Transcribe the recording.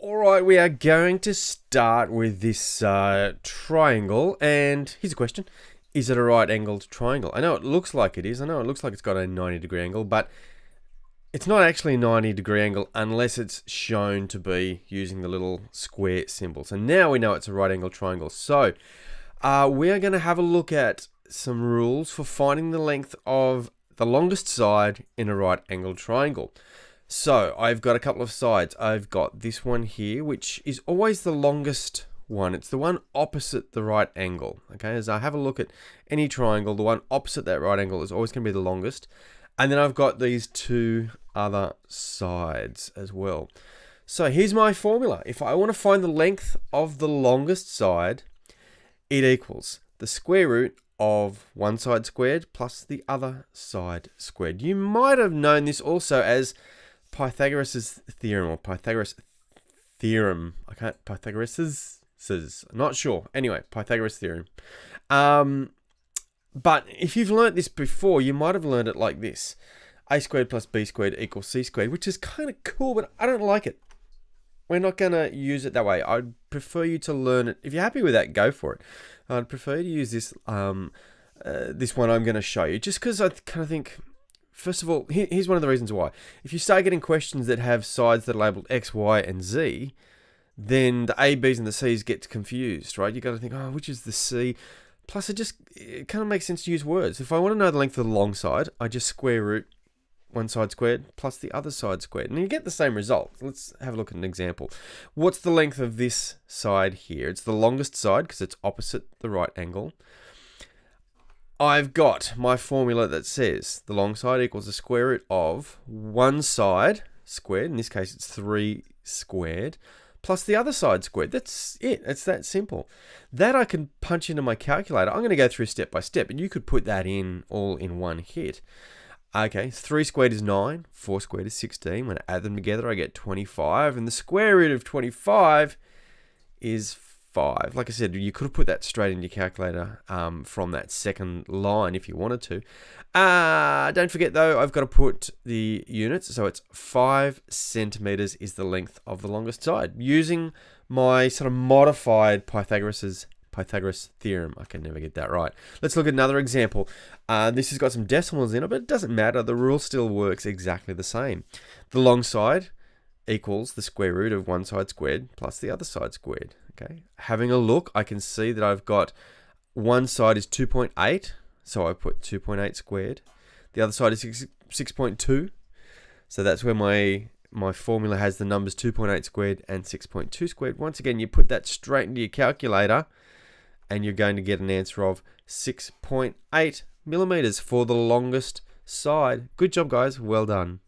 Alright, we are going to start with this triangle, and here's a question. Is it a right-angled triangle? I know it looks like it is. I know it looks like it's got a 90-degree angle, but it's not actually a 90-degree angle unless it's shown to be using the little square symbol. So now we know it's a right-angled triangle. So we are going to have a look at some rules for finding the length of the longest side in a right-angled triangle. So I've got a couple of sides. I've got this one here, which is always the longest one. It's the one opposite the right angle. Okay, as I have a look at any triangle, the one opposite that right angle is always going to be the longest. And then I've got these two other sides as well. So here's my formula. If I want to find the length of the longest side, it equals the square root of one side squared plus the other side squared. You might have known this also as Pythagoras' theorem, or Pythagoras theorem. Pythagoras' not sure. Anyway, Pythagoras theorem. But if you've learnt this before, you might have learned it like this. A squared plus B squared equals C squared, which is kind of cool, but I don't like it. We're not going to use it that way. I'd prefer you to learn it. If you're happy with that, go for it. I'd prefer you to use this, this one I'm going to show you, just because I kind of think, first of all, here's one of the reasons why. If you start getting questions that have sides that are labeled X, Y, and Z, then the A, B's, and the C's get confused, right? You got to think, oh, which is the C? Plus, it kind of makes sense to use words. If I want to know the length of the long side, I just square root one side squared plus the other side squared, and you get the same result. Let's have a look at an example. What's the length of this side here? It's the longest side because it's opposite the right angle. I've got my formula that says the long side equals the square root of one side squared, in this case it's 3 squared, plus the other side squared. That's it. It's that simple. That I can punch into my calculator. I'm going to go through step by step, and you could put that in all in one hit. Okay, 3 squared is 9, 4 squared is 16. When I add them together, I get 25, and the square root of 25 is 5. Like I said, you could have put that straight in your calculator from that second line if you wanted to. Don't forget though, I've got to put the units. So it's 5 centimeters is the length of the longest side, using my sort of modified Pythagoras theorem. I can never get that right. Let's look at another example. This has got some decimals in it, but it doesn't matter. The rule still works exactly the same. The long side equals the square root of one side squared plus the other side squared. Okay, having a look, I can see that I've got one side is 2.8, so I put 2.8 squared. The other side is 6.2, so that's where my formula has the numbers 2.8 squared and 6.2 squared. Once again, you put that straight into your calculator, and you're going to get an answer of 6.8 millimeters for the longest side. Good job, guys. Well done.